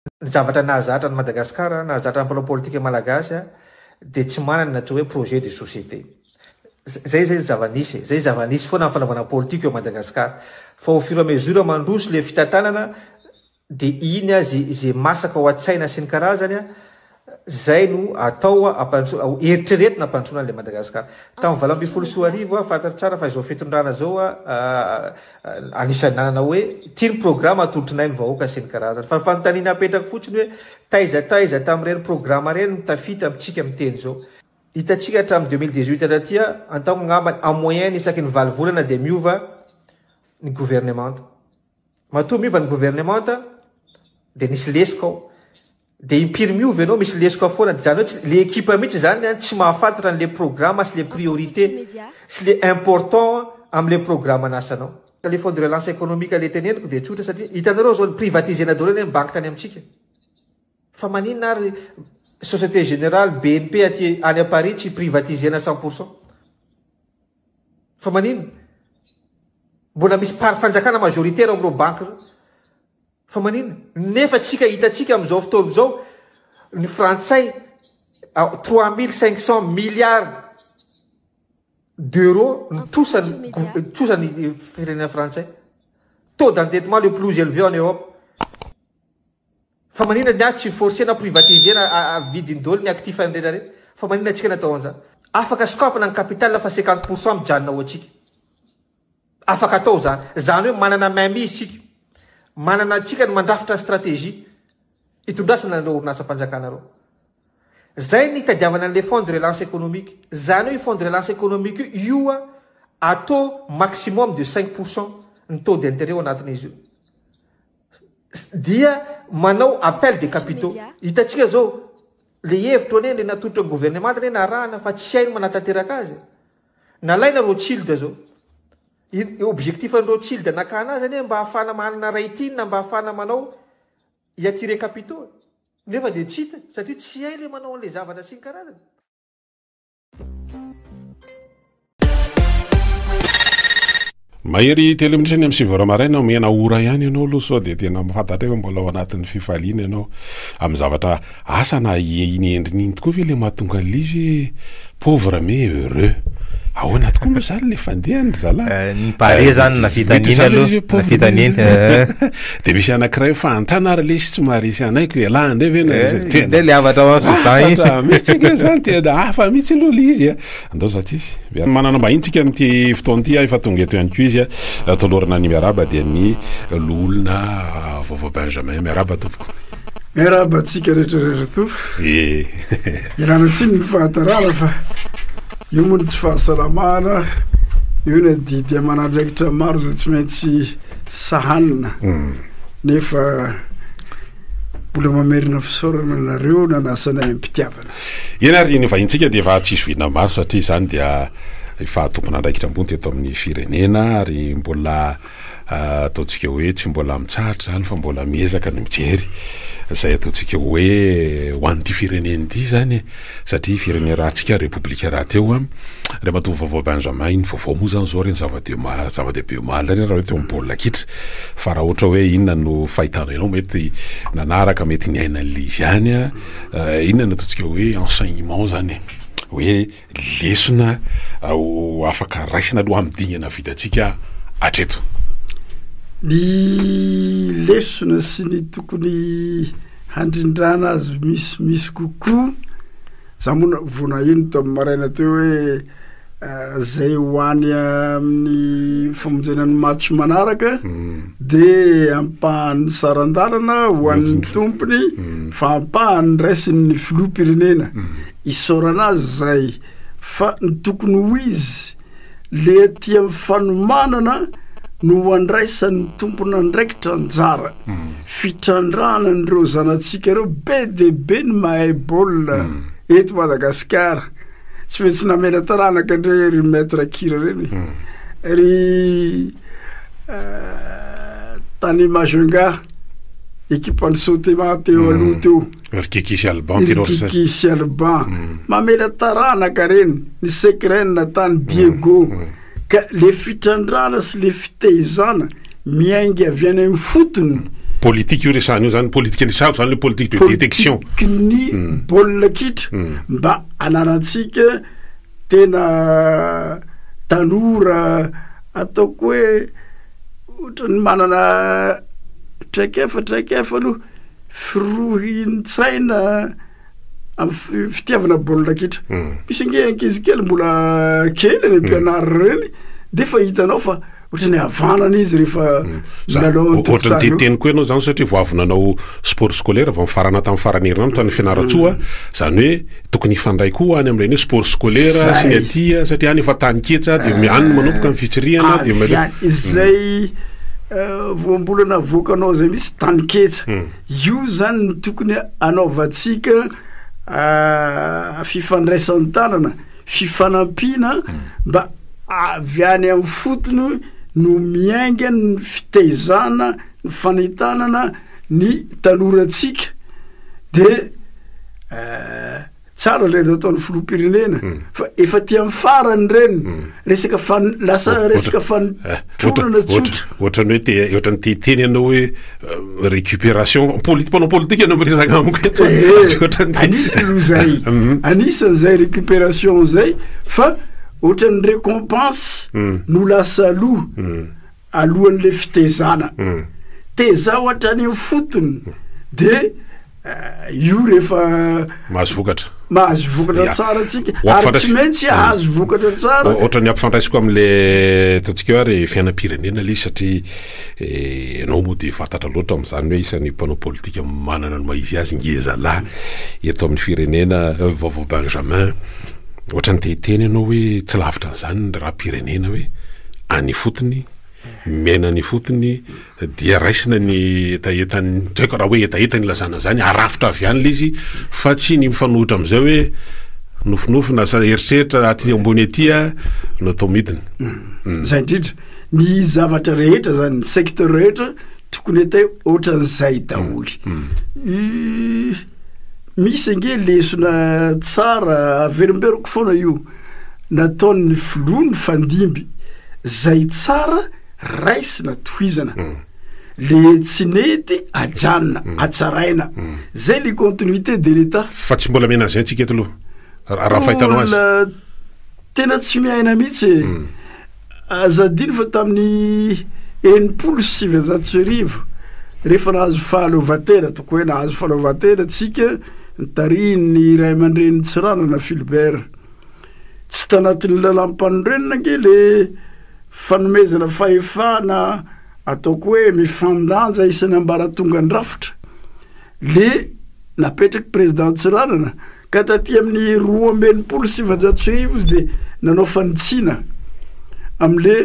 Ny zavatra nahazatra ny Madagasikara, nahazatra ny mpanao politika malagasy dia tsy manana hoe projet de société. Zay zavanisy foana amin'ny fanaovana politika eo Madagasikara. Fa au fur et à mesure mandroso le fitantanana dia iny zay masaka ao an-tsaina sy ny karazany zay no atao eritreretina ampandrosoana le Madagasikara. Tamin'ny 2024 fantatra tsara fa izao fitondrana zao anisany nanana hoe tia ny programme atolotrinay ny vahoaka sy ny karazany. Fa fanontaniana apetraka fotsiny hoe taiza tamin'ireny programme reny no tafita amintsika amin'ny teny zao. Hitantsika hatramin'ny 2018 hatraty atao ngambany en moyenne isaky ny 7 volana dia miova ny gouvernemanta. Matoa miova ny gouvernemanta dia nisy lesika ao. Dia impiry miova ianao misy lesika foana, zany hoe le équipe mihitsy zany tsy mahafantatra le programme sy le priorité sy le important amin'le programme anasanao. Le fonds de relance économique le teneniko dia tsotra satria hitanareo zao privatisena daholo ny banque tany amintsika. Fa maninona ary Société Générale BNP aty any à Paris tsy privatisena 100%. Fa maninona? Mbola misy fanjakana majoritaire amin'ireo banque. Fa maninona? Nefa tsika hitantsika amin'izao fotoana izao ny frantsay 3500 milliards d'euros ny firenena frantsay. Taux d'endettement le plus élevé en Europe. Fa maninona ny tsy forcena privatisena vidiny daholo ny actif rehetra. Fa maninona atsika natao an'izany? Afaka sokafana ny capital fa 50% mijanona ao atsika. Afaka atao zany. Zany hoe manana mainmise tsika. Manana atsika ny mandrafitra stratégie hitondrasana ny orinasam-panjakanareo. Zay ny tadiavana an'le fonds de relance économique. Zany hoe fonds de relance économique io atao maximum de 5% ny taux d'intérêt ao anatin'izy io. Dia manao appel des capitaux. Hitantsika zao le hevitra ane le natolotra gouvernement ane narahana fa tsy hainy manatanteraka azy. Nalaina Rothschild zao. Objectif ny Rothschild nakana azy ane mba hafana manana raitine mba hafana manao attirer capitaux. Nefa dia tsy hita satria tsy hay le manao an'le zavatra sy ny karazany. Mahery telo minitra ny amin'ny 7 maraina mena ora ihany ianao aloha sao dia tena mafantatra hoe mbola ao anatin'ny fifaliana ianao amin'ny zavatra asa na iny endriny tokoa ve le mahatonga ny livy pauvre mais heureux. Ahoana tokoa moa zany le fandehany zalahy ny pare zany nafitaniny aloha nafitaniny dia misy anankiray fantrana ary lesy tsy maharesy anaiko ialahy ndray ve na le havatra afatra mitsika zany tena hafa mihitsy aloha le izy andao zatsisy manana mahintsika nyty fotoana ity efa tonga eto ihany koa izy tolorana ny miaraba dia ny lolona vaovao Benjamin miaraba tompoko. Miaraba atsika rehetrarehetra tompo irana tsy mifahatarana fa io moa tsy fahasalamana io na dia manandraikitra maro zay tsy maintsy sahanina nefa mbola mamerina fisaorana nareo nanasanay ampitiavana. Eny ary ny vahintsika dia efa tsisy vina maro satria izany dia efa tompon'andraikitra ambony teto amin'ny firenena ary mbola ataontsika hoe tsy mbola mitsahatra zany fa mbola miezaka ny mijery zay ataontsika hoe ho an'ity firenena ity zany satria firenena rahantsika république raha teo raha mahatonga vaovao Benjamin iny vaovao moa zany zao reny zava-dehibe mahala reny raha hoe teo amin'ny kitra fa raha ohatra hoe inona no fahitanao mety nanaraka mety ny ainan'le izy ihany inona no ataontsika hoe enseignement zany hoe lesona afaka raisina aloha amin'ny dinana vitantsika atreto. Ny lesona sy ny tokony handrindrana azy misy kokoa za moa vona ino tamin'ny maraina teo hoe zay hoany amin'ny famonjena ny match manaraka dia ampahany sarandalana ho an'ny tompony fa ampahany raisin'ny filoham-pirenena isaorana azy zay fa ny tokony ho izy le tia mifanomanana no andraisan'ny tompona ndraikitra anjara fitrandrana nireo zanatsika reo be de be ny mahay baolina eto Madagasikara tsy maintsy namela taranaka ndray ry maître Kira reny ry tany Majunga équipe ny Sotema teo aloha teo Kikisy Alban mamela taranaka reny ny secret natany Diego ka le fitrandrana sy le fitehizana miaingy avy any amin'ny fotony politique io resahana io zany politique andresahako zany le politique de détection ny baolina kitra mba ananatsika tena tanora ataoko hoe ohatrany manana traikefa aloha firohin-tsaina amin'ny fitiavana baolina kitra misy nge ankizy kely mbola kely ny ampianary reny de fa hitanao fa ohatrany havanana izy rehefa ohatrany teteny koa ianao zany satria voavy nanao sport scolaire vao mifarana tamin'ny farany herinandro tany fianaratsoa zany hoe tokony hifandray koa any amin'ireny hoe sport scolaire sy ny atia satria any efa tany ketsa de mianiny manomboka amin'ny fitsiriana de izay voambolana voakanao zay misy tany ketsa io zany ny tokony anaovantsika fifandraisan-tanana fifanampiana mba avy any amin'ny fotony no miainga ny fitaizana ny fanitanana ny tanoratsika de tsara le ataon'ny filoham-pirenena fa efa ty amin'ny farany reny resaka lasa resaka fanitronana tsotra ohatrany hoe ohatrany teteny ianao hoe récupération panao politique ianao miresaka amiko eto anisany aloha zay anisan'izay récupération zay fa ohatrany récompense no lasa alohan'le fitezana teza ohatrany amin'ny fotony de io rehefa mahazo vokatra tsara atsika ary tsy maintsy ahazo vokatra tsara ohatrany ampifandraisiko amin'le ataontsika hoe ary fiainam-pirenena le izy satria ianao moa de fantatra loatra amin'izany hoe isan'ny mpanao politika manana ny maizy azy ngezalahy eto amin'ny firenena vaovao Benjamin ohatrany teteny ianao hoe tsy lavitra n'izany ny raha-pirenena hoe any fotony mena ny fotony dia raisina ny etaetany tsaiko raha hoe etaetany lazana zany arafitra avy any le izy fa tsy ny mifanohitra am'izay hoe nofinofina sa eritreritra aty ambony atya no atao midiny zay indrindra ny zavatra rehetra zany ny secteur rehetra tokony atao ohatran'izay daholy misy nge lesona tsara averimberiko foana io nataon'ny filoha ny fandimby zay tsara raisina tohizana le tsy nety ajanona atsaraina zay le continuité de l'état fa tsy mbola mena zay antsika eto aloha raha fahitanao azy tena tsy miaina mihitsy azadiny fa tamin'ny 1970 rehefa nahazo fahaleovatena toko hoe nahazo fahaleovatena tsika nitariny ray aman-dreny Tsiranana Philbert tsy tanatin'ny lalam-panorenina nge le fanomezana fahefana ataoko hoe mifandanja isan'ny ambaratonga andrafitra le napetraky président Tsiranana ka taty amin'ny 2017 izy de nanao fanitsina am'le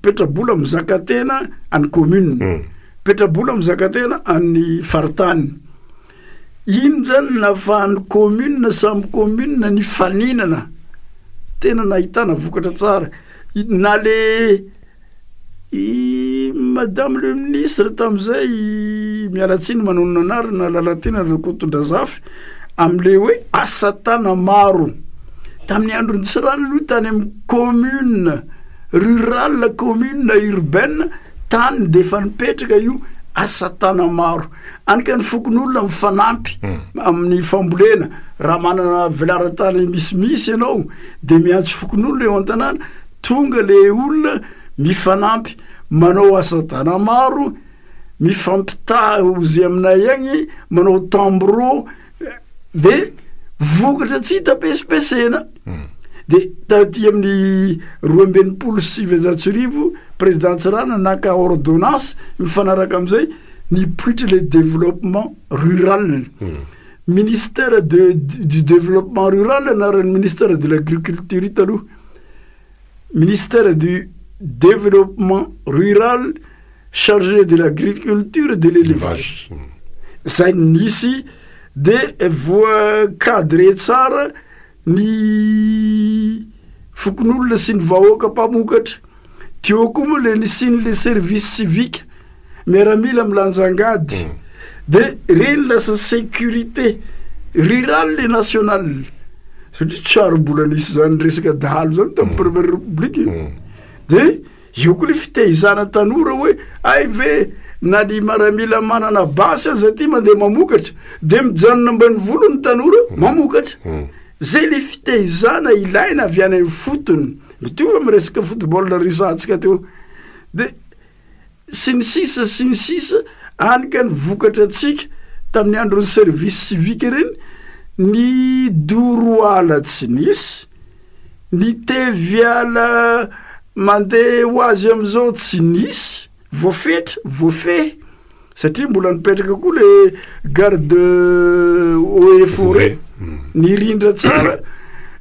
petrabola mizakatena any commune petrabola mizakatena any faritany iny zany nafahan'ny commune samby commune ny faninana tena nahitana vokatra tsara na le madame le ministre tam'izay mialatsiny manonona anary na lalatena rekotondrazafy am'le hoe asatana maro tamin'ny androny Tsirana aloha tany amin'ny commune rurale commune urbaine tany de fa nipetraka io asatana maro anika ny fokon'olona mifanampy amin'ny fambolena raha manana velaran-tany misimisy ianao de miantso fokon'olona eo an-tanàna tonga le olona mifanampy manao asatana maro mifampitaha ozy aminay agny manao tambro de vokatra tsy tapesipesena de taty amin'ny 2017 président Tsiranana naka ordonnance mifanaraka am'izay nipoitra le développement rural ministère du développement rural anarany ministère de l'agriculture italoha ministère du développement rural chargé de l'agriculture et de l'élevage zay nisy de voacadre tsara ny fokon'olona sy ny vahoaka mpamokatra teo koa moa le nisiny le service civique miaramila milanjangady de reny lasa sécurité rurale et nationale satria tsarobola nisy zany resaka dahalo zany tamin'ny première république de io koa le fitehizana tanora hoe ay ve na ny maramila manana basy aza ty mandeha mamokatra de mijanona mbany volo ny tanora mamokatra zay le fitehizana ilaina avy any amin'ny fotony mitovy miresaka football risantsika teo de sy ny sisa anika ny vokatra atsika tamin'ny andron'ny service civique reny ny doroala tsy nisy ny teviala mandeha ho azy am'izao tsy nisy voafehy satria mbola nipetraka koa le garde eaux et forêt ny rindra tsara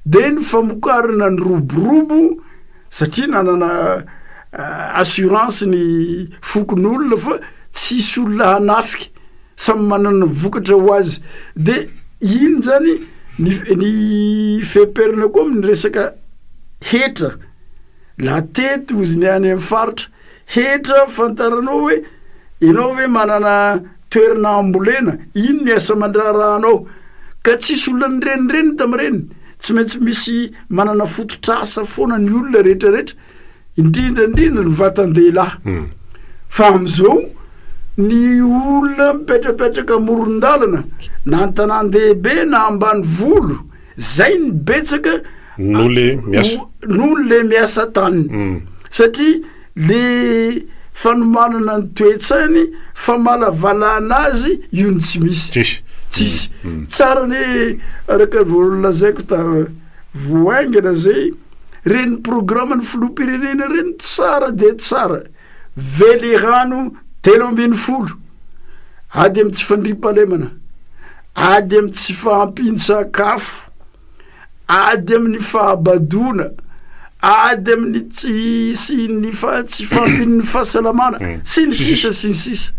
de ny famokarana ny roborobo satria nanana assurance ny fokon'olona fa tsisy olona hanafika samy manana vokatra ho azy de ino zany ny feperina koa amin'ny resaka hetra la tety ozy ny any amin'ny faritra hetra fantaranao hoe ianao hoe manana toerana ambolena ino ny asa mandrarahanao ka tsisy olona ny renireny tamireny tsy maintsy misy manana fototrasa foana ny olona rehetrarehetra indrindrandrindra ny vatan-dehilahy fa am'izao ny olona mipetrapetraka moron-dalana na an-tanan-dehibe na ambany volo zay ny betsaka noho le miasa taniny satria le fanomanana ny toetsainy fa malavalana azy io ny tsy misy tsisy tsara ny araka voalazaiko ta voaingana zay reny programme ny filoha-pirenena reny tsara de tsara vely rano 3 ady amy tsy fandripalemana ady amy tsy fahampin-tsakafo ady amin'ny fahabadona ady amin'ny tsy fahampin'ny fahasalamana sy ny sisa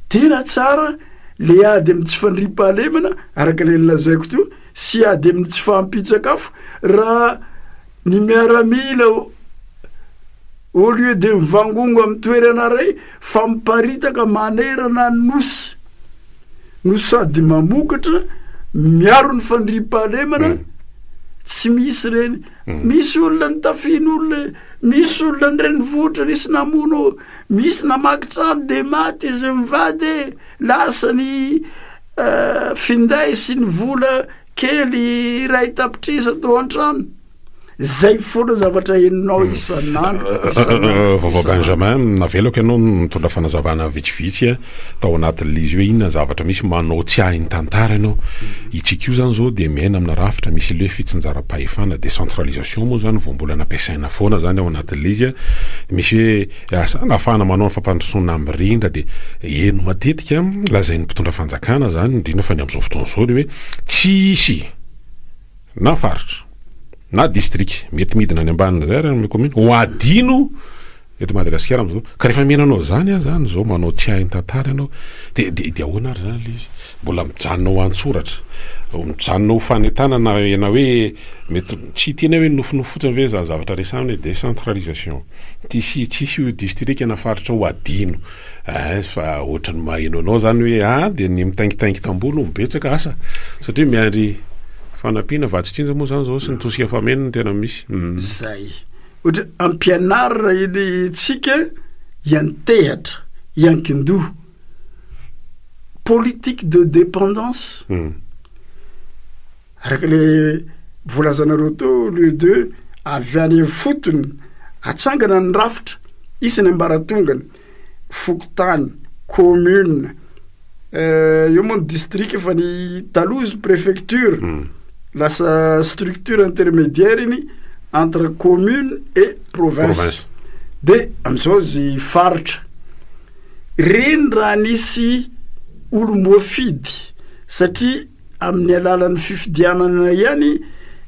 tena tsara le ady amy tsy fandripalemana araka le lazaiko to sy ady amin'ny tsy fahampin-tsakafo raha ny miaramila au lieu de mivangongo amin'ny toerana ray fa miparitaka manerana nosy no sady mamokatra miaro ny fandripahalemana tsy misy reny misy olona ny tafin'olona misy olona ny reny vohitra nisy namono misy namakitrano de maty izy mivady lasa ny finday sy ny vola kely ray tapitrisa tao an-trano zay foana zavatra heninao isan'andro vava Benjamin navelako ianao mitondra fanazavana vitsivitsy tao anatin'izy hoe inona zavatra misy manao tsy hainy tantara ianao itsika io zany zao de miaina amina rafitra misy le fitsinjaram-pahefana décentralisation moa zany vao mbola nampiasaina foana zany ao anatin'izy misy hoe nafahana manao ny fampandrosoana mirindra de eno matetika lazain'ny mpitondra fanjakana zany indrindra fa ny am'izao fotoana zao de hoe tsisy na faritra na district mety midina any ambanina zay raha commune ho adino eto Madagasikara am'izao ka rehefa miainanao zany zany zao manao tsy hainy tantara ianao de ahoana ary zany izy mbola mijanona ho antsoratra mijanona ho fanetana na hoe mety tsy tena hoe nofinofo fotsiny ve za zavatra resamina hoe décentralisation tsisy io district anafaritra ho adino fa ohatrany mahaino zany hoe de ny mitaingitangy tamboho no mibetsaka asa satria miandry fanampiana vatsitsinja moa zany zao sy nitosika famena ny tena misy zay ohatra ampianarina iny tsika iantehatra iankindoha politique de dépendance araka le volazanareo teo le deux avy any fotony atsangana ny rafitra isany ambaratongany fokotany commune io moa ny district fa ny Talouse préfecture lasa structure intermédiaire iny entre commune et province de am'izao zy faritra reny raha nisy olo-moafidy satria amin'ny alalan'ny fifidianana ihany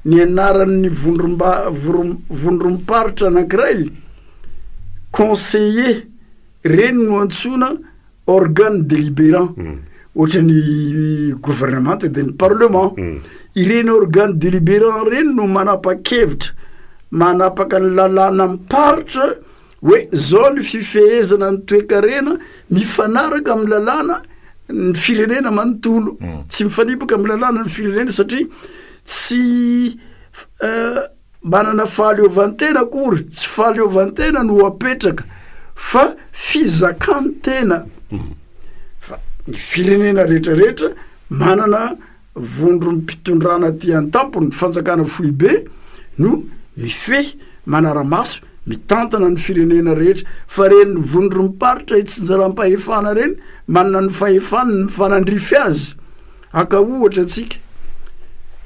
ny anaran'ny vondrom-paritra anankiray conseiller reny no antsona organe délibérant ohatrany gouvernement de ny parlement ireny organe délibérant reny no manapa-kevitra manapaka ny lalàna miparitra hoe zao ny fifehezana ny toekarena mifanaraka amin'ny lalàna ny firenena manontolo tsy mifanipaka amin'ny lalàna ny firenena satria tsy manana fahaleovantena akory tsy fahaleovantena no apetraka fa fizakany tena fa ny firenena rehetrarehetra manana vondro mpitondrana ty an-tampony fanjakana foibe no mifehy manaramaso mitantana ny firenena rehetra fa reny vondro miparitra itsinjaram-pahefana reny manana ny fahefana ny fanandrify azy aka ohatra atsika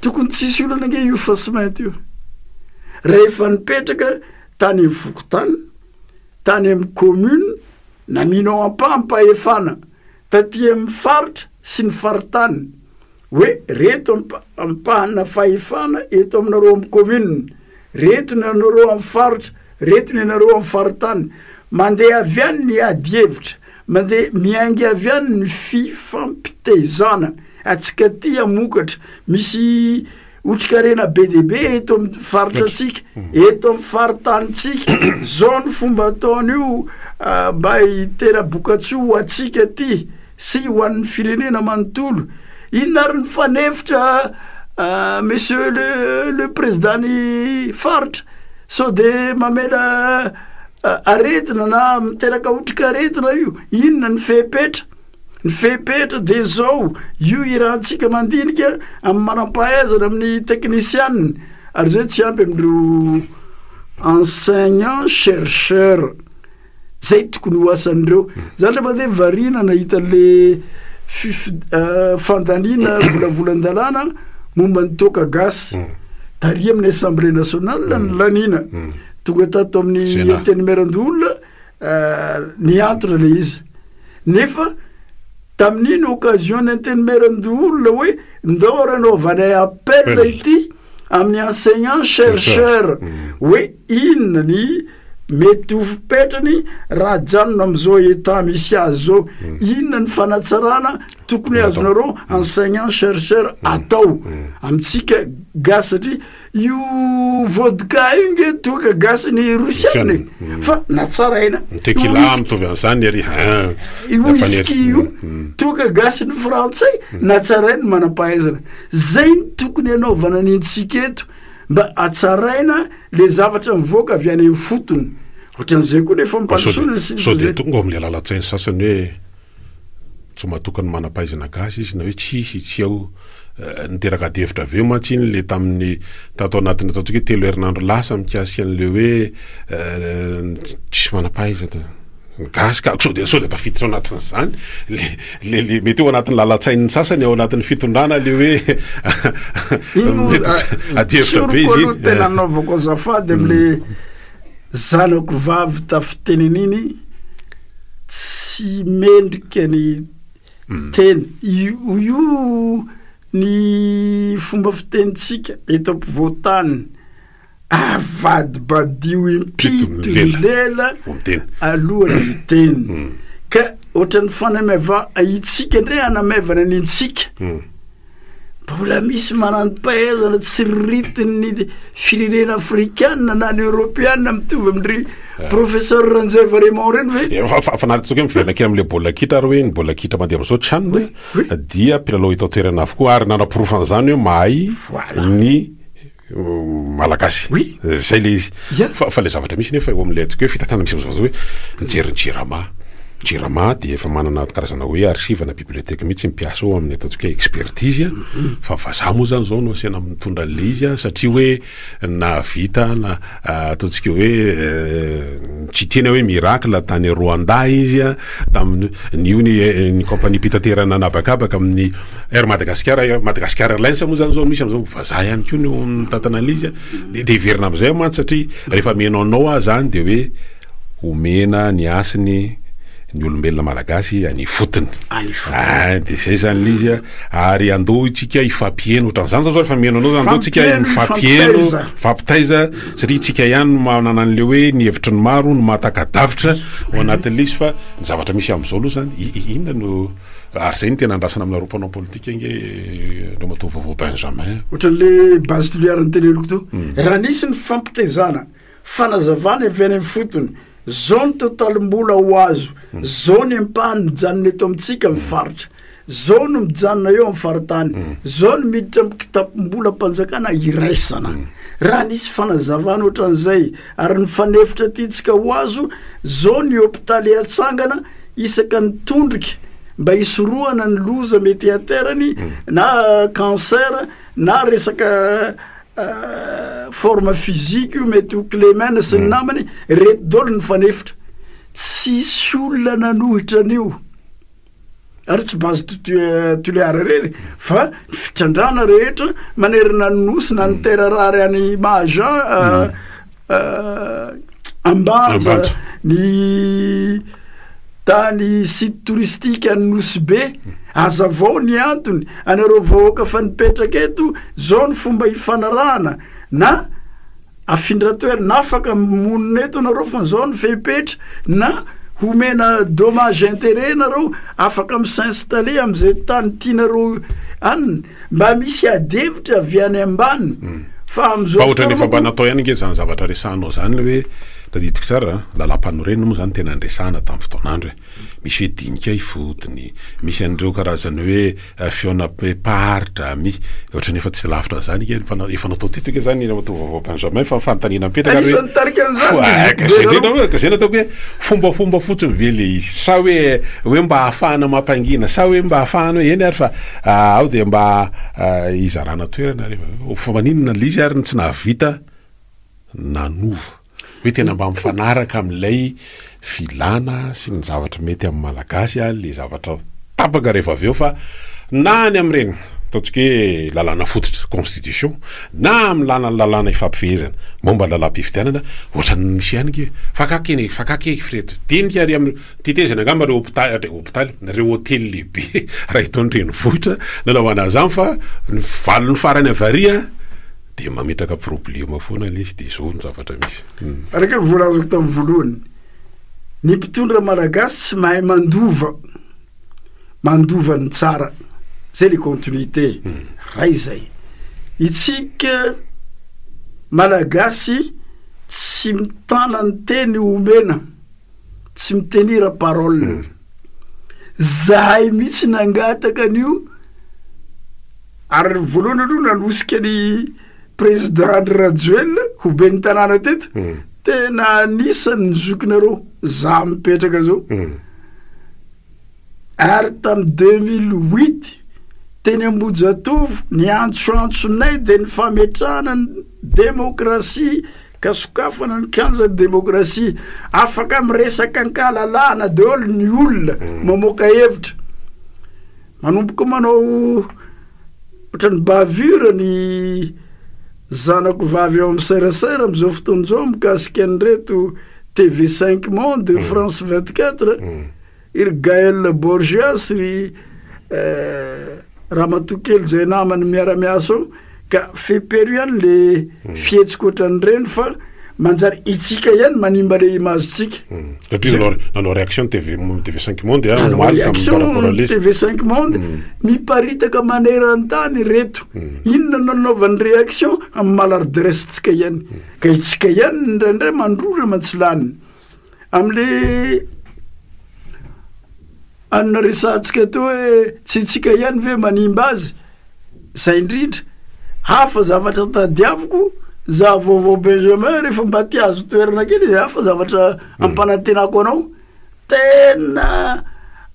tokony tsisy olana nge io fa sy mainty io rehefa nipetraka tany amin'ny fokotany tany amin'ny commune na minao ampahefana taty amin'ny faritra sy ny faritany hoe reto ampahana fahefana eto aminareo amin'ny commune reto ny anareo amin'ny faritra reto ny anareo amin'ny faritany mandeha avy any ny ady-hevitra mandeha miaingy avy any ny fifampitezana atsika ty amokatra misy otrikarena be deaibe eto amin'ny faritra atsika eto amin'ny faritanytsika zao ny fomba ataony io mba hitera bokatso atsika ty sy ho an'ny firenena manontolo inona ary ny fanefitra monsieur le président ny faritra sao de mamela aretina na miteraka otrikaretina io inona ny fepetra de zao io irahantsika mandinika amin'ny manam-pahaizana amin'ny technicianny ary zay tsy ampy amindreo enseignant chercheur zay tokony ho asan'ireo zany le mandeha varina nahita le fandaniana volavolan-dalàna momba ny toka gasy taria amin'ny assemblée nationale ny lanina tonga tato amin'ny atenimeran-dolona niantona le izy nefa tamin'iny occasion ny atenimeran-dolona hoe ndao ranaovanay appel ity amin'ny enseignant chercheur hoe inona ny mety ho fipetrany raha janona am'izao etat misy azy zao inona ny fanatsarana tokony azonareo enseignant chercheur atao amitsika gasy satria io vodka io nge toka gasy ny rusiany fa natsaraina tekila mitovy an'izany ary io whisky io toka gasy ny frantsay natsaraina manam-pahaizana zay ny tokony anaovana nintsika eto mba atsaraina le zavatra mivoaka avy any amin'ny fotony ohatran'izay koa nefa mimpandosona sao de tonga amin'le lalatsainy sasany hoe tsy matokany manam-pahaizana gasy izy na hoe tsy ao niteraka adevitra aveo matsiny le tamin'ny tato anatiny ataontsika hoe 3 herinandro lasa mikasika an'le hoe tsisy manam-pahaizana gasy ka sao de tafiditra ao anatin'izany le mety eo anatin'ny lalatsain'ny sasany ao anatin'ny fitondrana le hoe adevitra be izy tena anaovako azafady am'le zanako vavy tafiteneniny tsy mendrika ny teny io ny fomba fitenitsika eto ampivoatany avadibadio impito lela alohany teny ka ohatran'ny fanameva itsika ndray anamevana nintsika mbola misy manantom-pahaizana tsy ritin'ny firenena afrikana na ny européana mitovy amindry professeur Ranjay Varimon reny hoe fanaritoka mivelakira am'le bola kitra ary hoe ny bola kitra mandeha am'izao tranony dia mpilalao ito toerana avokoa ary nanaporofan''izany hoe mahay ny malagasy zay le izy fa le zavatra misy nefa eo am'le atsika hoe fitatana misy am'izao hoe nijeriny Jirama dia efa manana karazana hoe archive na biblioteka mihitsy mipiasa ao amin'ny ataontsika expertise fa vazaha moa zany zao no asiana mitondra le izy satria hoe na vita na ataontsika hoe tsy tena hoe miracle tany Rwanda izy tamin'ny nio ny compagnie pitaterana nabakabaka amin'ny Air Madagascar Airlines moa zany zao misy am'izao vazaha ihany koa no mitantana le izy de iverina am'izay mantsy satria rehefa menao zany de hoe omena ny asiny ny olombelona malagasy any fotony de zay zany lizy ary andao itsika ifampieno ohatran'izany zao rehefa menanao andao tsika mifampieno fampitaiza satria tsika ihany no manana an'le hoe ny hevitry ny maro no mahatakadavitra ao anatin'le izy fa ny zavatra misy am'izao aloha zany inona no ary zay ny tena andrasana amina ropanao politika inge reo matao vaovao Benjamin ohatran'le base toliaran'ny teneloko to raha nisy ny fampitezana fanazavana avy any amin'ny fotony zao ny totalim-bola ho azo zao ny ampahany mijanona eto amintsika mifaritra zao no mijanona eo amin'ny faratany zao no miditra amin'ny kitapom-bola mpanjakana iraisana raha nisy fanazavana ohatran'izay ary ny fanefitra titsika ho azo zao ny hôpitaly atsangana isaka ny tondrika mba isorohana ny loza mety aterany na cancer na resaka forme physique io mety ho clémène sy ny namany reto dolo ny fanefitra tsisy olona nanohitra an'io ary tsy base tuléara rery fa ny fitrandrana rehetra manerina ny nosina ny terarary any Mahajan Ambanja ny tany site touristique any Nosy Be aza vao ny antony anareo vahoaka fa nipetraka eto zao ny fomba hifanarahana na afindratoera na afaka monina eto anareo fa zao ny fepetra na homena dommage intérêt nareo afaka s'installer am'izay tany tianareo aniny mba misy adevitra avy any ambany fa am'izao ohatra nefa mba natao ihany nge zany zavatra resanao zany le hoe tadidiko tsara lalam-panorenina moa zany tena andresana tamin'ny fotoanandro misy hoe dinika ifotony misy an'ireo karazany hoe fiona paritra misy ohatra nefa tsy lavitra zany efa natao titika zany vaovao Benjamin fa fanontaniana mipetraka zay nataoko hoe fombafomba fotsiny ve le izy sa hoe mba ahafahana mampangina sa hoe mba ahafahana hoe eny ary fa ao dia mba izarana toerana fa maninona le izy ary tsy nahavita nanova hoe tena mba mifanaraka amin'ilay filana sy ny zavatra mety amin'ny malagasy le zavatra tapaka rehefa avy eo fa na ny amin'ireny ataontsika hoe lalàna fototra constitution na amin'ny lalàna ifampifehezana momba lalam-pifidianana ohatrany misy ihany ke fakake fireto dinika ary amin'ny titezana angamba reo hôpitaly reo hôtely lehibe raha itaony renivohitra nanao anazany fa ny valony farany avaria de mametraka problema foana le izy de zao ny zavatra misy araka ny volazako tamin'ny voalohany ny mpitondra malagasy tsy mahay mandova ny tsara zay le continuité ray zay itsika malagasy tsy mitana ny teny omena tsy mitenira parole zahay mitsy nangataka an'io ary voalohany aloha nanosika ny président Andry Rajoelina ho be ny tanàna teto tena anisan'ny zokinareo za mipetraka zao ary tamin'ny 2008 teny Ambojatovo ny antsoantsonay de ny fametrahana ny démocratie ka sokafana ny kanjany démocratie afaka miresaka ankalalana de olo ny olona mamoaka hevitra manomboka manao ohatrany bavure ny zanako vavy eo amin'ny serasera am'izao fotoan'izao mikasika an'ireto TV5 Monde France 24 iry Gaël Borgias ry Ramatokely zay namany miara-miasa ao ka fepero ihany le fietsika ohatran'ireny fa manjary itsika ihany manimba le imazitsika satria nanao réaction TV5 Monde réaction TV5 Monde miparitaka maneran-tany reto inona nanaovany réaction amin'ny malardresitsika ihany ka itsika ihany ndraindray mandrora mantsilany am'le anona resantsika teo hoe tsy itsika ihany ve manimba azy zay indrindra hafa zavatra tadiaviko za vaovao Benjamin rehefa mba ty azo toerana kely hafa zavatra ampanantenako anao tena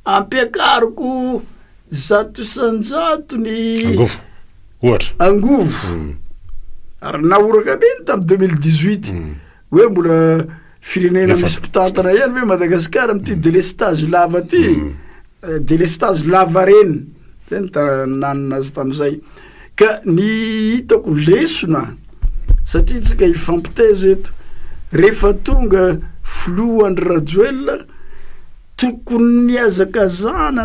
ampiakariko zato isanjato ny angovo ohatra angovo ary naoraka be tamin'ny 2018 hoe mbola firenena misy mpitantana ihany hoe Madagasikara am'ty délestage lava ty délestage lava reny zay ny nanina azy tamin'izay ka ny hitako lesona satria tsika hifampiteza eto rehefa tonga Flo Andry Rajoelina tokony ny azakazana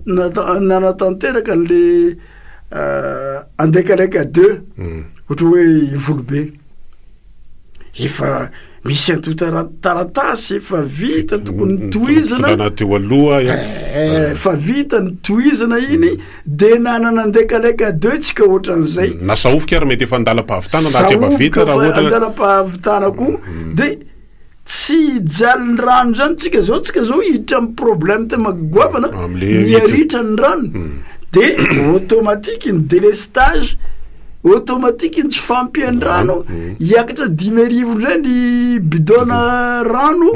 nanatanteraka n'le andekalaika 2 ohatra hoe Ivolobe efa misy antotaratasy efa vita tokony toizana fa vita ny toizana iny de nanana andekalaika 2 tsika ohatran'izay nasaofika ary mety efa andala-pahavitana na tsy efa vita raha ohatra andala-pahavitana koa de tsy jaliny rano zany tsika zao hiditra amy problème te magoavana miaritra ny rano de automatique ny délestage automatique ny tsy fampiany rano hiakatra 10,000 ndray ny bidona rano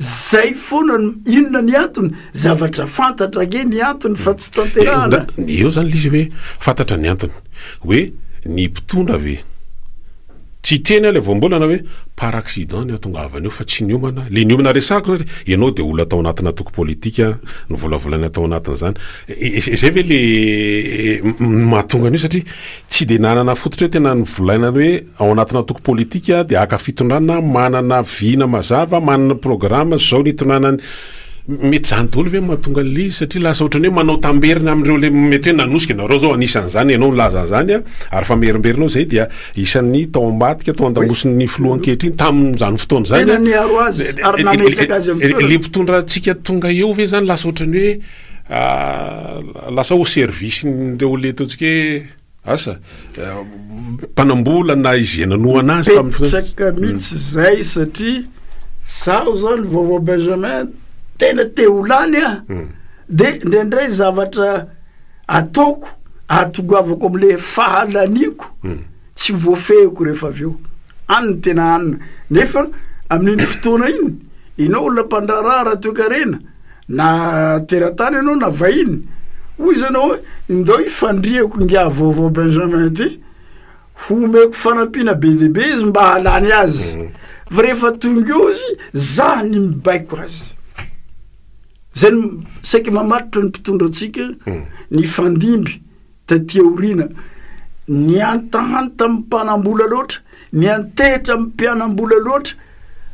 zay foana inona ny antony zavatra fantatra ge ny antony fa tsy tanterahana eo zany lizy hoe fantatra ny antony hoe ny mpitondra ve tsy teny le voambolana hoe par accident ny atongavany eo fa tsy niomana le niomana resako zany ianao de olona atao anatina toko politika ny volavolany atao anatiny zany zay ve le mahatonga an'io satria tsy de nanana fototra hoe tena ny volaina hoe ao anatina toko politika de aka fitondrana manana vina mazava manana programme zao ny tonanany mety zany daholo ve mahatonga le satria lasa ohatrany hoe manao tamberina am'ireo le mety hoe nanosika nareo zao anisan'izany ianao nolaza zany ary fa merimberinao zay dia isan'ny tao ambatika tao andamosiny filohankehitriny tamin'izany fotoana zany le mpitondra atsika tonga eo ve zany lasa ohatrany hoe lasa au service ndreo le ataontsika hoe asa mpanambola na izenano anazy petsaka mihitsy zay satria zaho zany vaovao Benjamin tena te olany de ndraindray zavatra ataoko atongavako amle fahalaniko tsy voafehiko rehefa aveo any tena anina nefa amin'iny fotoana iny inao olona mpandrarara toekarena na teratany ianao na vahiny hoy zanao hoe ndao ifandriako ngia vaovao Benjamin ty homeko fanampiana be deaibe izy mba halany azy fa rehefa tonga eo izy za ny mibaiko azy zay saiky mamatitra ny mpitondra atsika ny fandimby tatia orina ny antahanta mpanambola loatra ny antehitra mpianambola loatra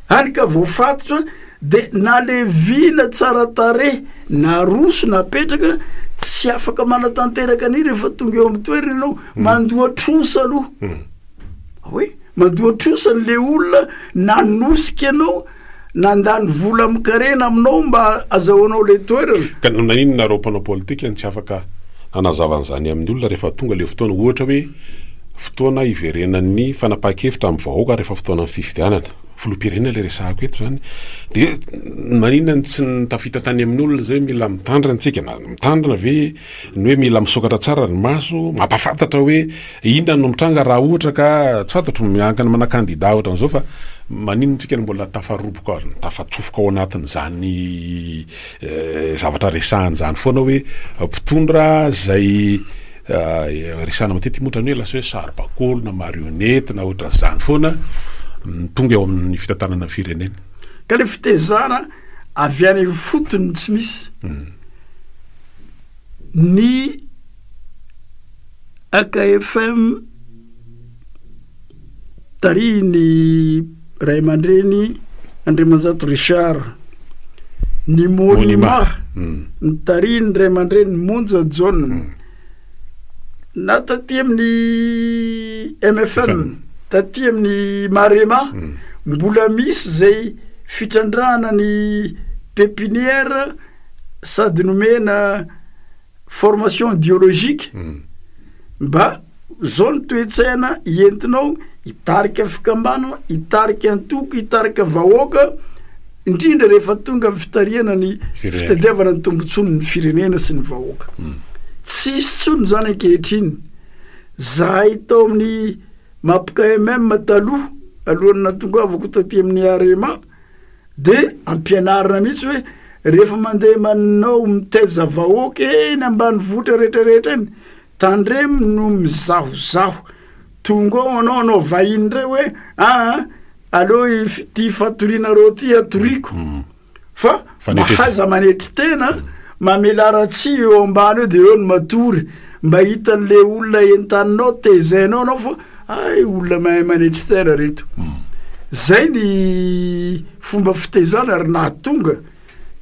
hany ka voafatotra de na le vina tsara tare na roso na petraka tsy afaka manatanteraka any rehefa tonga eo amy toerana ianao mandoa trosa aloha hoe mandoa trosa ny le olona nanosika ianao nandany vola amikarena aminao mba azahoanao le toerana ka nanino nareo mpanao politika tsy afaka anazavan'izany amin'ny olona rehefa tonga le fotoana ohatra hoe fotoana iverenan'ny fanapahan-kevitra amin'ny vahoaka rehefa fotoana ny fifidianana filoam-pirenena le resahako eto zany de maninona tsy nitafita tany amin'ny olona zay mila mitandrina antsika na mitandrina ve ny hoe mila misokatra tsara ny maso mampafantatra hoe inona no mitranga raha ohatra ka tsy fantatro miankana mana kandida ohatra n'izao fa maninona tsika ny mbola tafaroboka tafatsofoka ao anatin'izany zavatra resahany zany foana hoe mpitondra zay resahana matety motrany hoe lasa hoe saribakolo na marionnette na ohatra zany foana tonga eo amin'ny fitantanana ny firenena ka le fitezana avy any fotony tsy misy ny AKFM tari ny Ray Aman-dreny Andriamanjato Richard ny Monima ny tari ny Ray Aman-dreny Monja John na taty amin'ny MFM taty amin'ny Marema mbola misy zay fitrandrahana ny pépinière sady nomena formation idéologique mba zao ny toetsaina entinao hitarika fikambanana hitarika antoko hitarika vahoaka indrindra rehefa tonga amin'ny fitariana ny fitadiavana ny tombontsono ny firenena sy ny vahoaka tsisy tsono zany ankehitriny zahay tao amin'ny mapika mataloha alohany natongavako taty amin'ny Arema de ampianarina mihitsy hoe rehefa mandeha manao mitaiza vahoaka eny ambany votra rehetrarehetra eny tandremo no mizahozaho tonga ao anao vahiny ndray hoe aloha ty fatoriana reo ty atoriko fa mahaza manetry tena mamelaratsy eo ambany eo de eo ny matory mba hitan'le olona entaninao tezainao anao fa ay olona mahay manetry tena reto zay ny fomba fitezana ary nahatonga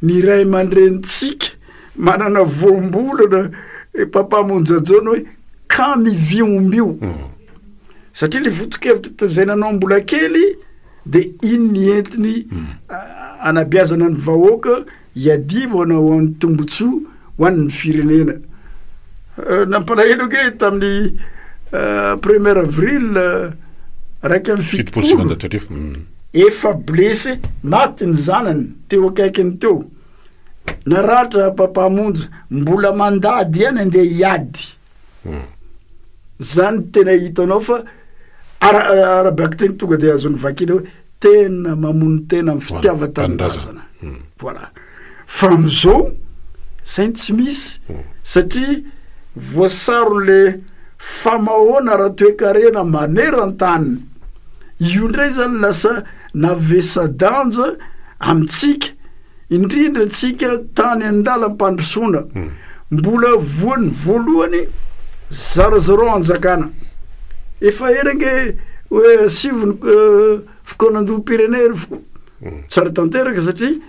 ny Ray Aman-drenitsika manana voambolana papa Monjajona hoe ka miviombio satria le votokevitra tazainanao mbola kely de iny ny entiny anabiazana ny vahoaka hiadivo anao amin'ny tombotsoa ho an'ny firenena nampalahelo ge tamin'ny 1er avril raiky amin'ny fitopolo efa blessé maty ny zanany teo akaikiny teo naratra papamonja mbola mandady ihany andeha hiady zany tena hitanao fa arabaky teny tonga de azony vakina hoe tena mamono tena amin'ny fitiavatanindrazana voilà fa am'izao zay tsy misy satria voasarony famahoana raha toe-karena maneran-tany io ndray zany lasa navesa-danja amitsika indrindra tsika tany andala mpandrosoana mbola voany voalohany zarazaro anjakana efa erange hoe sivony fokonandoha-pireneny tsara tanteraka satria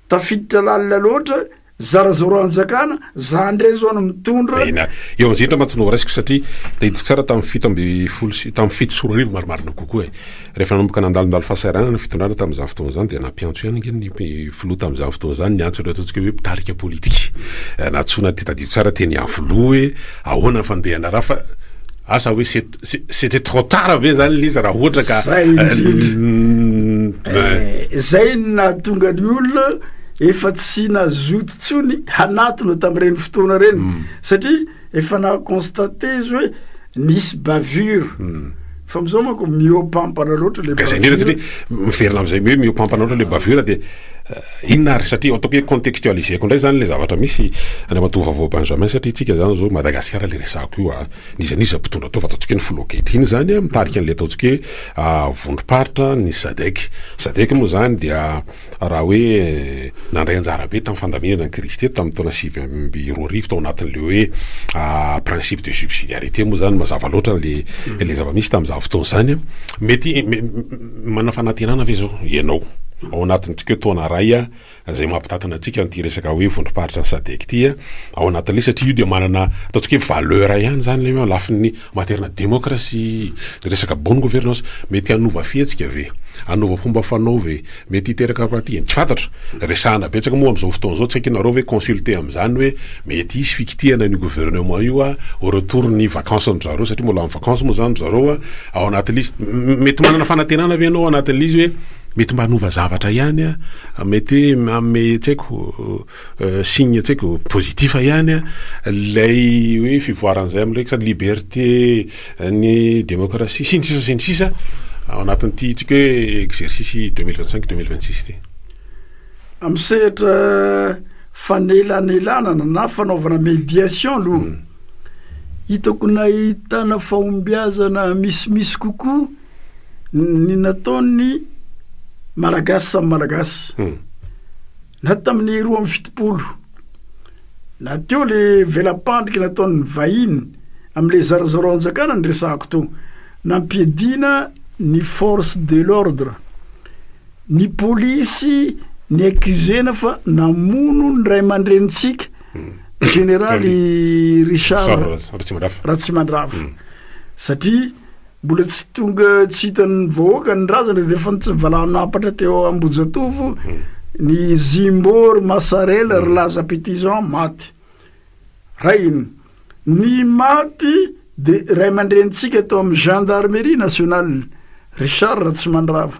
tafiditra lalina loatra zarazaro anjakana za ndray zao any mitondra eo am'zindra matsonova raisiko satria da hitiko tsara tamin'ny fito amby folo tamin'ny fito soroarivo maromarina kokoa rehefa nanomboka nandalondalo fahasairana ny fitondrana tamin'izany fotoana zany de nampiantso ihany nge ny filoha tamin'izany fotoana zany niantso ireo ataontsika hoe mpitarika politika natsona ty tadito tsara teny avoloha hoe ahoana ny fandehana raha fa asa hoe c'était trop tard ve zany lizy raha ohatra ka zay na tonga ny olona efa tsy nazoty tsony hanatona tamin'ireny fotoana reny satria efa naconstaté izy hoe nisy bavure fa am'izao manko miopampana loatra le bavure satria miverina am'izay hoe miopampana loatra le bavure de inona ary satria ataoko hoe contextualiseko ndray zany le zavatra misy any Matova Benjamin satria tsika zany zao Madagasikara le resako io nizaniza mpitondra tao fa ataontsika ny filoakehitriny zany mitarika an'le ataontsika hoe vondrom-paritra ny sadek moa zany dia raha hoe nandray anjara be tamin'ny fandaminana ny Kristy tamin'ny taona 2020 tao anatin'le hoe principe de subsidiarité moa zany mazava loatra le zava-misy tamin'izao fotoana zany mety manana fanantenana ve zao ianao ao anatintsika hoe taona ray zay mampitatana antsika nyty resaka hoe vondrom-paritra ny sadek ty ao anatin'le satria io de manana ataontsika hoe valeur ihany zany le lafin'ny materina démocratie resaka bonne gouvernance mety hanova fiatsika ve hanova fomba fanao ve mety hiteraka parti tsy fantatra resahana betsaka moa am'izao fotoana zao tsy haiko nareo hoe consulter am'izany hoe mety isy fikitiana ny gouvernement io au retour ny vacances zareo satria mbola amin'ny vacances moa zany zareo ao anatin'le izy mety manana fanantenana ve anao anatin'le izy hoe mety mba hanova zavatra ihany mety ame tsy haiko signe tsy haiko positif ihany lay hoe fivoaran'izay am'iraiky sady liberté ny démocratie sy ny sisa ao anatin'ity tsika hoe exercice 2025-2026 ty am'sehatra fanelanelana na fanaovana médiation aloha hitako nahitana fahombiazana misimisy kokoa ny nataony malagasy samy malagasy na tamin'ny 2020 na teo le velapandriky nataon'ny vahiny am'le zarazaro anjakana ny resako to nampiedina ny force de l'ordre ny polisy ny accusena fa namono ny ray aman-drenitsika généraly Richard Ratsimandrava satria mbola tsy tonga tsy hitany vahoaka ny razana de efa tsy valanapatra teo Ambojatovo ny Zimbor Masarela Relaza Petisan maty rainy ny maty de ray aman-drenitsika tao amin'ny gendarmerie nationale Richard Ratsimandrava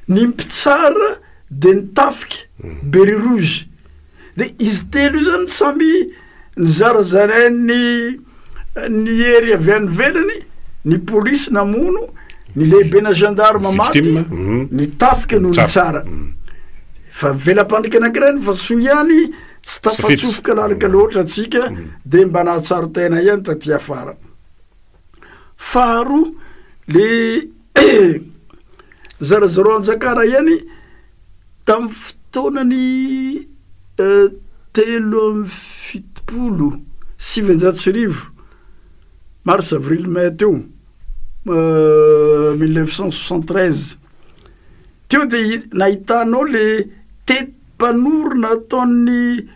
ny mpitsara de ny tafika Berry Rouge de izy telo zany samby ny zarazanay ny ery avy any velany ny polisy namono ny lehibe na gendarme maty ny tafika no ny tsara fa velam-pandrika anakirany fa so ihany tsy tafatsofoka lalaka loatra atsika de mba nahatsaro tena ihany taty afara faharoa le zarazaro anjakana ihany tamin'ny fotoanany telo amby fitopolo 7 mars avril mai teo 1973 teo de nahitanao le teti-panorona ataon'ny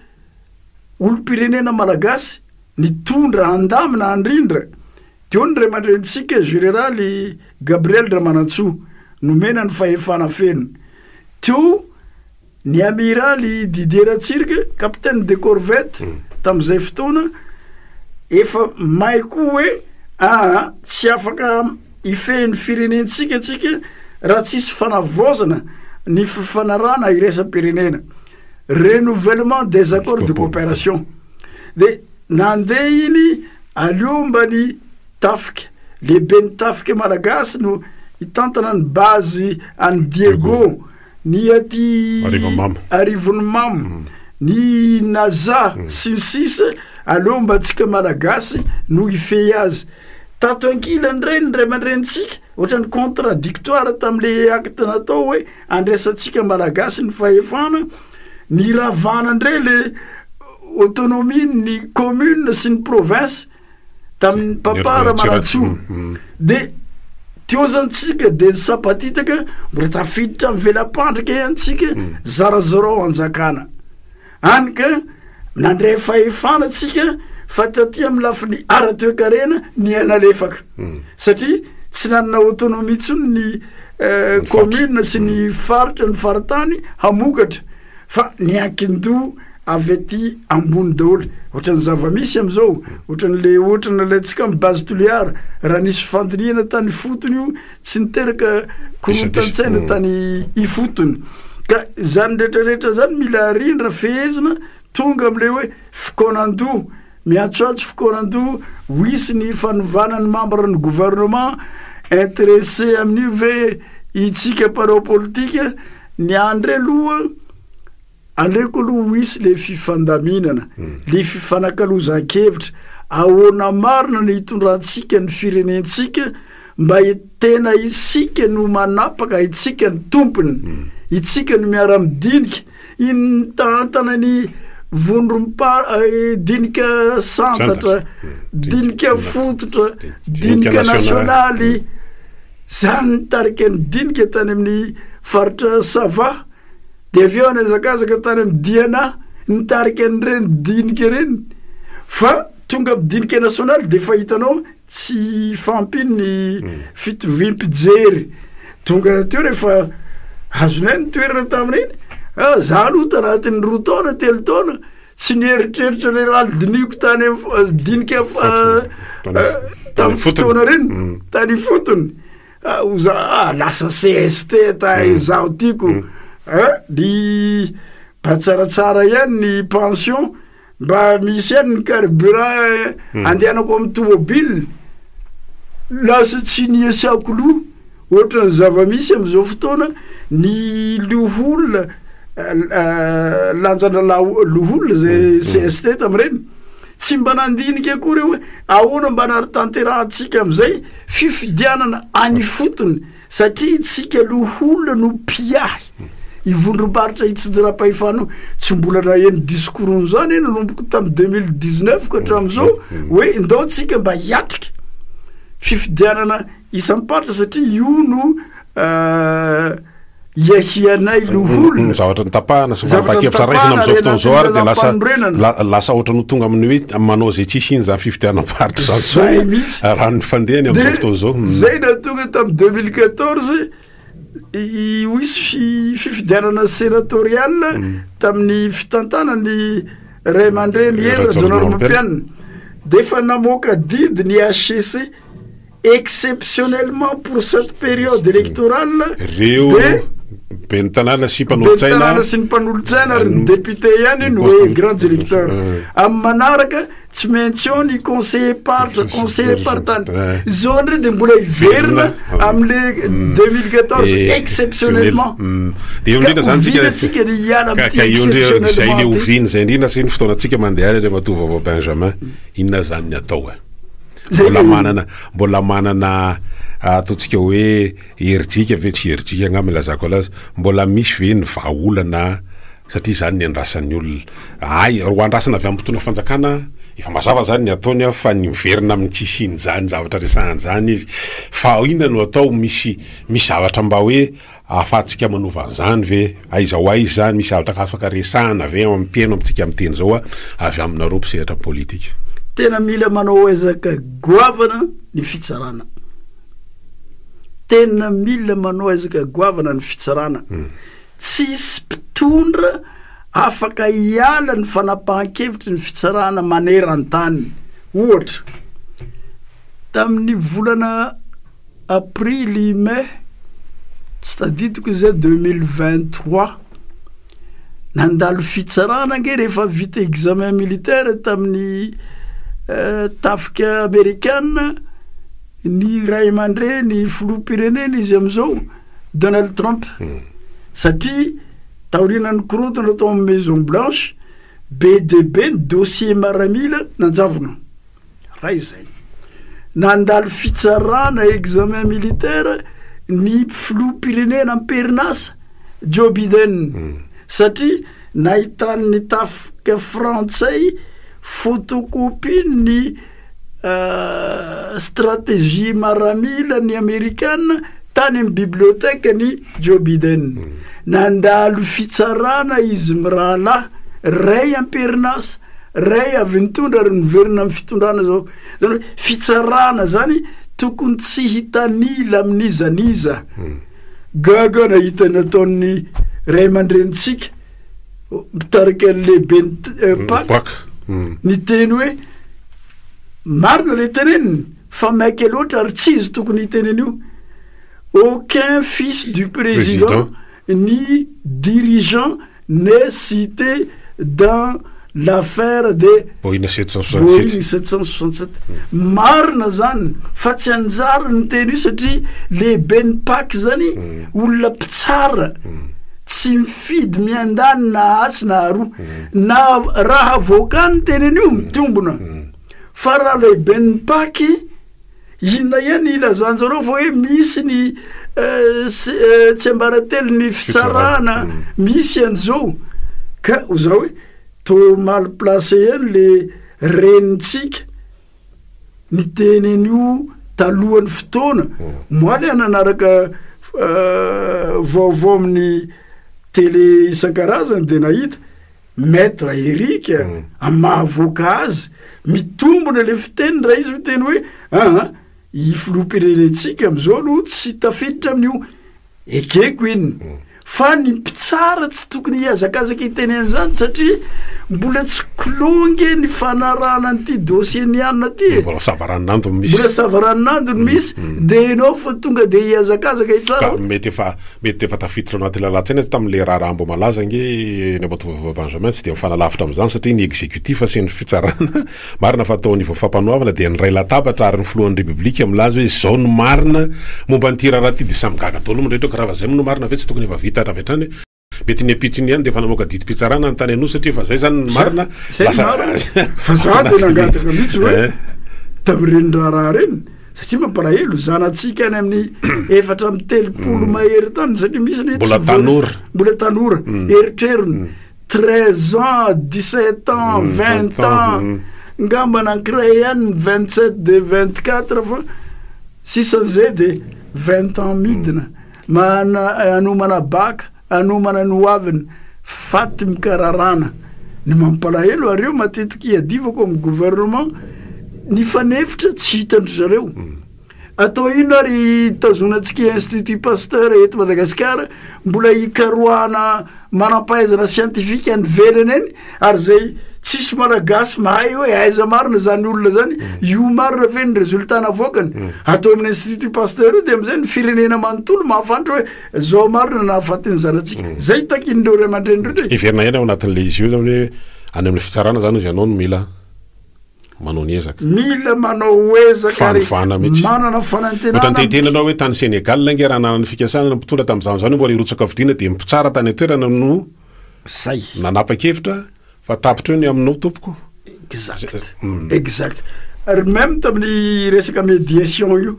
olo-pirenena malagasy nitondra andamina andrindra teo ny ray aman-drenitsika généraly Gabriel Ramanantsoa nomena ny fahefana feno teo ny amiraly Didier Ratsirika capitaine de corvette tamin'izay fotoana efa may koa hoe tsy afaka ifehin'ny firenentsika tsika raha tsisy fanavozana ny fifanarana iresa-pirenena renouvellement des accords de coopération de nandeha iny aliombany tafika lehibe ny tafika malagasy no hitantana ny bazy any Diego ny aty arivony mamo ny naza sy ny sisa aleombantsika malagasy no ifehy azy tato ankilany reny ray aman-drenitsika ohatrany contradictoire tam'le acte natao hoe andraisantsika malagasy ny fahefana ny ravana ndray le autonomie ny commune sy ny province tamin'ny papara maratso de tiozantsika de sapatitaka mbola tafiditra amin'ny velam-pandraka iantsika zarazarao anjakana any ka nandray fahefanatsika fa taty amin'ny lafiny ara-toekarena ny analefaka satria tsy nanana autonomie tsony ny commune sy ny faritra ny faratany hamokatra fa ny ankindoha avy aty ambony daholo ohatran'ny zavamisy am'izao ohatran'le ohatran'latsika amin'ny base toliara raha nisy fandiniana tany fotony io tsy niteraka korontantsaina tany ifotony ka zany rehetrarehetra zany mila rindra fehezina tonga am'le hoe fikonandoha miatsoatso fikonandoha hoisy ny fanovana ny membre ny gouvernement intéressé amin'io ve itsika panao politika ny andre aloha aleko aloha hoisy le fifandaminana le fifanankalozan-kevitra ahoana marina ny hitondrantsika ny firenentsika mba tena isika no manapaka itsika ny tompony itsika no miara-midinika iny tantana ny vondrompa dinika santatra dinika fototra dinika nasionaly zany nitarika ny dinika tany amin'ny faritra sava de avy eo nyazakazaka tany amin'ny diana nitarika an'ireny dinika reny fa tonga am'dinika nasionaly de fa hitanao tsy fampiny ny fitovim-pijery tonga nateo rehefa azonay ny toerana tamin'iny za aloha tanatin'ny roa taona telo taona tsy nieritreritra le ralodiniko tany dinika tamin'ny fotoana reny tany fotony oza lasa CST zaho tiako ny mba tsaratsara ihany ny pension mba misy ihany ny carburant andehanako amin'ny tomobile lasa tsy niasiako loha ohatrany zavamisy am'izao fotoana ny loholona lanjana loholona zay CST tam'ireny tsy mba nandinika akory hoe ahoana mba narytanterahantsika am'izay fifidianana any fotony satria tsika loholona no piahy ivondrom-baritra itsijira-pahefana tsy mbola naheny discours zany eny nomboko tamin'ny 2019 ka hatram'izao hoe ndao tsika mba hiatrika fifidianana isam-paritra satria io no iahianay loholona zavatra nytapahana sy mapakevitra raisina am'izao fotoana zao ary de lasa ohatra no tonga amin'ny hoe manao zay tsisy iny zany fifidianam-paritra zany mihitsy raha ny fandehany am'izao fotoana zao zay natonga tamin'ny 2014 hoisy fifidianana sénatorial tamin'ny fitantanany ray aman-dreny era jonarompianina de fa namoaka didy ny HCC exceptionnellement pour cette période électorale reo be ny tanàna sy mpanolotsaina sy ny mpanolotsaina ary ny député ihany no hoe grands électeurs amin'ny manaraka tsy mention ny conseiller paritra conseiller partany zao ndray de mbola hiverina am'le 2014 exceptionnellement de eo indrindra zany tsika ny hiala ka eo ndre zay le oviny zay indrindra sy ny fotoanantsika mandeha ary matova vao Benjamin inona zany ny atao mbola manana ataotsika hoe herijika ve tsy herijika angamy lazako alazy mbola misy ve ny vahaolana satria zany ny andrasan'ny olona ay ro andrasana avy amin'ny fotoana fanjakana efa mazava zany ny ataony fa ny miverina amin'ny tsisiny zany zavatra resahany zany izy fa inona no atao misy zavatra mba hoe ahafahantsika manova an'izany ve aiza ho aizy zany misy zavatra afaka resahana ve ampieno amintsika amin'ny teny zao avy aminareo mpisehatra politika tena mila manao ezaka goavana ny fitsarana tena mila manao ezaka goavana ny fitsarana tsisy mpitondra afaka hiala ny fanapahan-kevitry ny fitsarana maneran-tany ohatra tamin'ny volana aprily mai tsy taditiko zay 2023 nandalo fitsarana nge rehefa vita examen militaire tamin'ny tafika américaine ny ray amandre ny filoha-pirenena izy am'izao Donald Trump satria taorinany korontana atao amin'ny Maison Blanche be de be ny dossier maramila nanjavona raha izay nandalo fitsarana examen militaire ny filoha-pirenena amperinasa Joe Biden satria nahitan'ny tafika frantsay photocopie ny stratégie maramila ny américaine tany amin'ny bibliothèque ny Joe Biden nandalo fitsarana izy mirahalahy ray amperinasa ray avy nitondra ary niverina amin'ny fitondrana zao zany hoe fitsarana zany tokony tsy hitanila amin'izaniza gaga nahitany ataon'ny ray aman-drenitsika mitarika lehibe Pâques ny teny hoe marina le teneniny fa maika loatra ary tsy izy tokony hiteneny io aucun fils du président ni dirigeant n'est cité dans l'affaire de Boeing 767 marina zany fa tsy anjara ny teny io satria lehibe ny Pâques zany olona mpitsara tsy mifidy miandany na asy na aroa na raha voaka ny teneny io mitombona fa raha lehibe ny Pâques inona ihany ilazanjareo fa hoe misy ny tsy ambaratelo ny fitsarana misy an'izao ka zao hoe to mal placé ihany le renitsika ny tenen'io talohan'ny fotoana moaly ananaraka vaovao amin'ny télé isan-karazany de nahita maître Eric amahavoaka azy mitombona le fiteny raha izy miteny hoe i filoha-pirenentsika am'izao aloha tsy tafiditra amin'io ekeko iny fa ny mpitsara tsy tokony hiazakazaka hiteneny zany satria mbola tsy kilonge ny fanarana an'ity dossier nianina ty mbola savaran'andro misy mbola savaran'andro misy de enao fa tonga de hiazakazaka itsara mety efa tafiditra anaty lalatsaina tamin'le raha mbo malaza nge Nabatovava Benjamin tsy de mifanalavitra am'izany satria ny exécutif sy ny fitsarana marina fa atao niveau fampanoavana de ny ray latabatra ary ny filohan'ny république milaza hoe zao no marina momba ny raha ty de samy gaga daholo mindreto karaha zay no marina ve tsy tokony efa vita ravetrany mety ny apitiny ihany de fa namoaka dity pitsarana ny tany anosy satria fa zay zany marina fa za de nangataka mihitsy hoe tamin'ireny raha reny satria mampalahelo zanatsika any amin'ny efatra amin'ny telopolo mahery tany satria misy mbola tanora eritrerony 13 ans 17 ans 20 ans ngamba nankiray ihany 27 de 24 fa sisan'izay de 20 ans midina anomana baka anomana ny hoaviny faty mikararana ny mampalahelo areo matetiky iadivako amin'ny gouvernement ny fanefitra tsy hitandry zareo atao ino ary tazonantsika Institut Pasteur eto Madagasikara mbola hikaroana manampahaizana scientifique any velany eny ary zay tsisy malagasy mahay hoe aiza marina zany olona zany io marina ve ny résultat navoakany atao amin'ny Institut Pasteur io de am'izay ny firenena manontolo mahafantatra hoe zao marina nahafatiny zanatsika zay takin'ireo ray aman-dreny rehetra iverina ihany ao anatin'le izy io zany hoe any amin'ny fitsarana zany izy anao no mila manao ny ezaka mila manao ezaka manana fanantenana tantenanao hoe tany Sénégal nge raha nanany fikasana mpitondra tam'izany zany mbola irotsaka vidiana de mpitsara tany atoerana no zay nanapa-kevitra fa tapitra eo ny aminao tompoko exact ary même tamin'ny resaka médiation io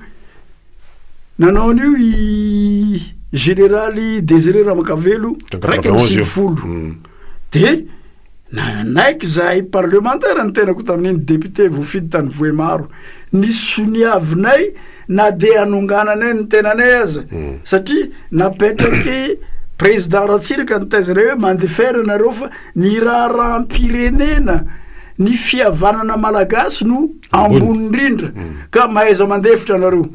nanao an'io i généraly Désiré Ramakavelo raiky amin'ny sivifolo de naiky zahay parlementaire ny tenako tamin'iny député voafidy tany Voemaro ny soniavinay na de anongananay ny tenanay aza satria napetraky président Ratsiraka nitezana hoe mandefer nareo fa ny raharam-pirenena ny fihavanana malagasy no ambony indrindra ka mahaiza mandefitra nareo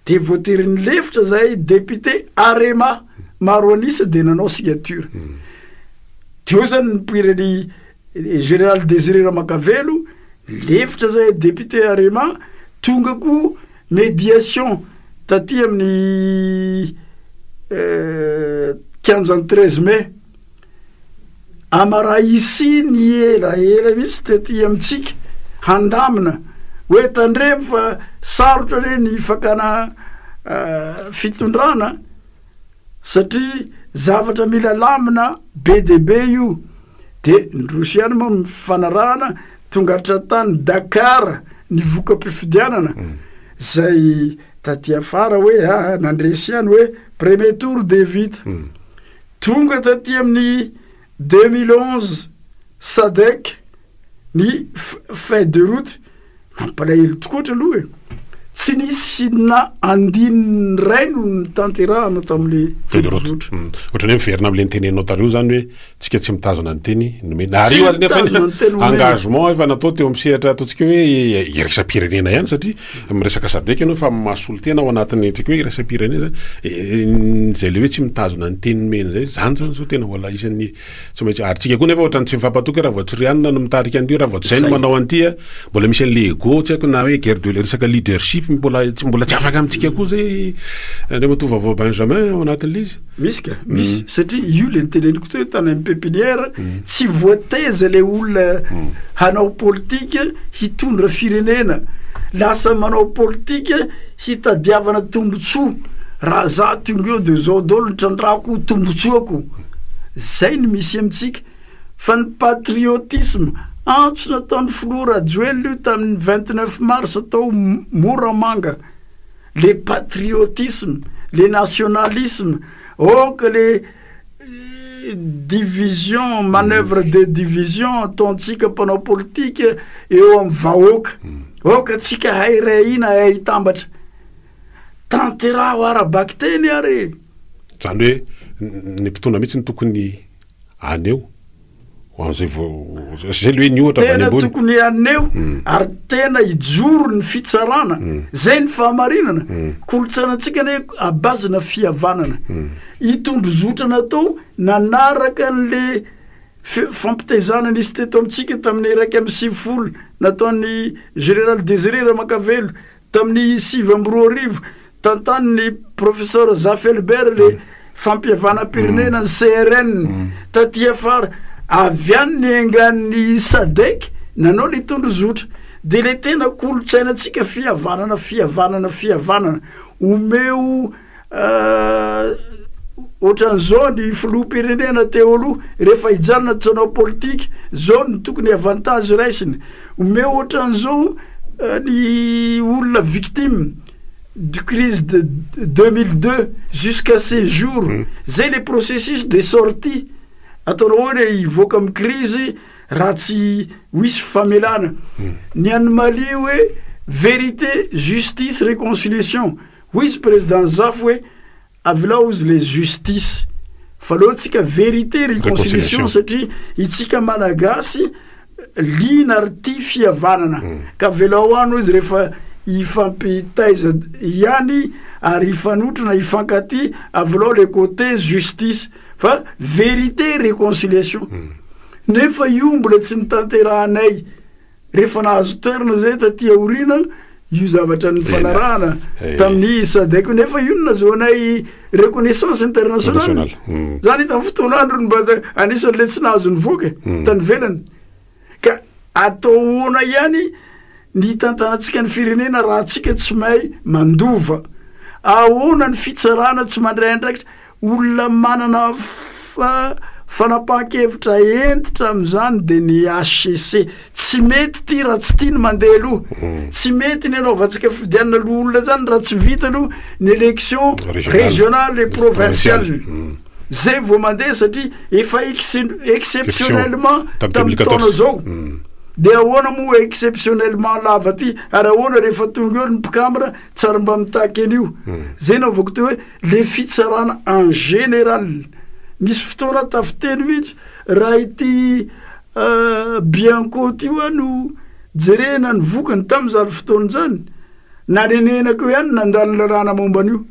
de voatery ny lefitra zay député Arema maro anisa de nanao signature teo zany nipirany général Désiré Ramakavelo lefitra zay député Arema tonga ko médiation taty amin'ny kianjany 13 mai amaraisi ny elaela mihitsy tety amitsika handamina hoe tandremy fa sarotra re ny fakana fitondrana satria zavatra mila lamina be debe io de ny rosiany moa mifanarahana tonga tratany Dakar ny voka-pifidianana zay taty afara hoe nandresy any hoe premier tour de vita tonga taty amin'ny 2011 Sadek ny feuille de route mampalahelo tokoatra aloha tsy nisy na andininy ray no nitanterahana tamin'le tenyrotra ohatrany hoe miverina am'le nitenenao tario zany hoe tsika tsy mitazona ny teny nomena ary io nefa engagement efa natao teo amin'ny sehatra ataontsika hoe iraisam-pirenena ihany satria miresaka Sadek ianao fa mahasolo tena ao anatin'ny tsika hoe iraisam-pirenena zay le hoe tsy mitazona ny teny nomena zay zany so tena mbola isan'ny tsy maintsy ary tsika koa nefa ohatrany tsy mifampatoky raha vao tsy rianina no mitarika an'io raha vao tsy zay no manao an'ity mbola misy an'le ego tsy haiko na hoe guerre de resaka leadership mbola tsy afaka amintsika koa zay andre matova vao Benjamin ao anatin'le izy misy ka misy satria io le teneniko to tany amin'ny pépinière tsy voateza le olona hanao politika hitondra firenena lasa manao politika hitadiavana tombotsoa raha za tonga eo de zao dolo nitrandrako tombotsoako zay ny misy amitsika fa ny patriotisme antso nataon'ny filoha Rajoelina io tamin'ny 29 mars atao Moramanga le patriotisme le nationalisme que les divisions manœuvre de division ataontsika mpanao politika eo amin'ny vahoaka tsika hay ray ina hay tambatra tanteraho arabaky teny ary zany hoe ny mpitondra mihitsy ny tokony aneo zay le hoe ny ohatra tena tokony aneo ary tena ijoro ny fitsarana zay ny fahamarinana kolotsainatsika ne abazina fihavanana itombozotrana tao nanaraka n'le fampitezana nisy teto amitsika tamin'ny raiky amin'ny 7 nataon'ny général Désiré Ramakavelo tamin'ny 7 tantan'ny professeur Zafelbert le fampihavana-pirenena ny CRN taty afara avy any ny engan'ny Sadek nanao le tondrozotra de le tena kolotsainatsika fihavanana omeo ohatran'izao ny filoham-pirenena teo aloha rehefa hijanona tsanao politika zao ny tokony avantage raisiny omeo ohatran'izao ny olona victime du crise de 2002 jusqu'à ces jours zay le processus de sortie ataonao hoe hivoaka amin'ny crise raha tsy hoisy famelana ny any Mali hoe vérité justice réconciliation hoisy président Zaf hoe avilao izy le justice fa loatsika vérité réconciliation satria itsika malagasy lina ary ty fihavanana ka avilao ano izy rehefa ifampitaiza ihany ary ifanotrana ifankaty avilao le côté justice fa vérité réconciliation nefa io mbola tsy nitanterahanay rehefa nahazo toerana zay taty aorina io zavatra ny fanarahana tamin'ny Sadek nefa io nazoanay reconnaissance internationale zany hita fotoan'andro mba anisan'le tsy nahazo ny voaka tany velany ka ataoona ihany ny tantanatsika ny firenena raha tsika tsy mahay mandova ahoana ny fitsarana tsy mandray andraikitra olona manana fanapahan-kevitra entitra am'izany de ny HCC tsy mety ty raha tsy tia ny mandeha aloha tsy mety ny anaovantsika fidianana aloha olona zany raha tsy vita aloha ny élection régionale et provinciale zay vao mandeha satria efa exceptionnellement tamin'ny taona zao de ahoana moa exceptionnellement lava ty ary ahoana rehefa tonga eo ny mpikambara tsara mba mitaky an'io zay naovako teo hoe le fitsarana en général misy fotoana tafiteny mihitsy raha ity Bianco ty io no jerena ny vokany tamin'izany fotoana zany nanenenako ihany nandalo lalàna momba an'io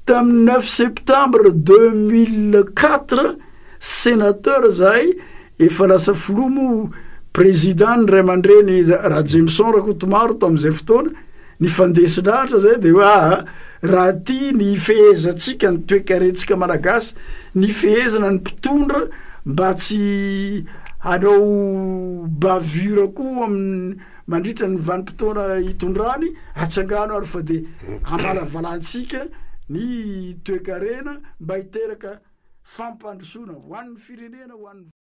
tamin'ny 9 septembre 2004 sénateur zahay efa lasa filomo président ny ray aman-dreny raha Jameson Rakotomaro tamin'izay fotoana ny fandesy lahatra zay de hoe raha ty ny fehezatsika ny toekarentsika malagasy ny fehezana ny mpitondra mba tsy anao bavura koa amin'ny mandritra ny vanim-potoana hitondrany atsangano ary fa de amalavalantsika ny toekarena mba hiteraka fampandrosoana ho an'ny firenena ho an'ny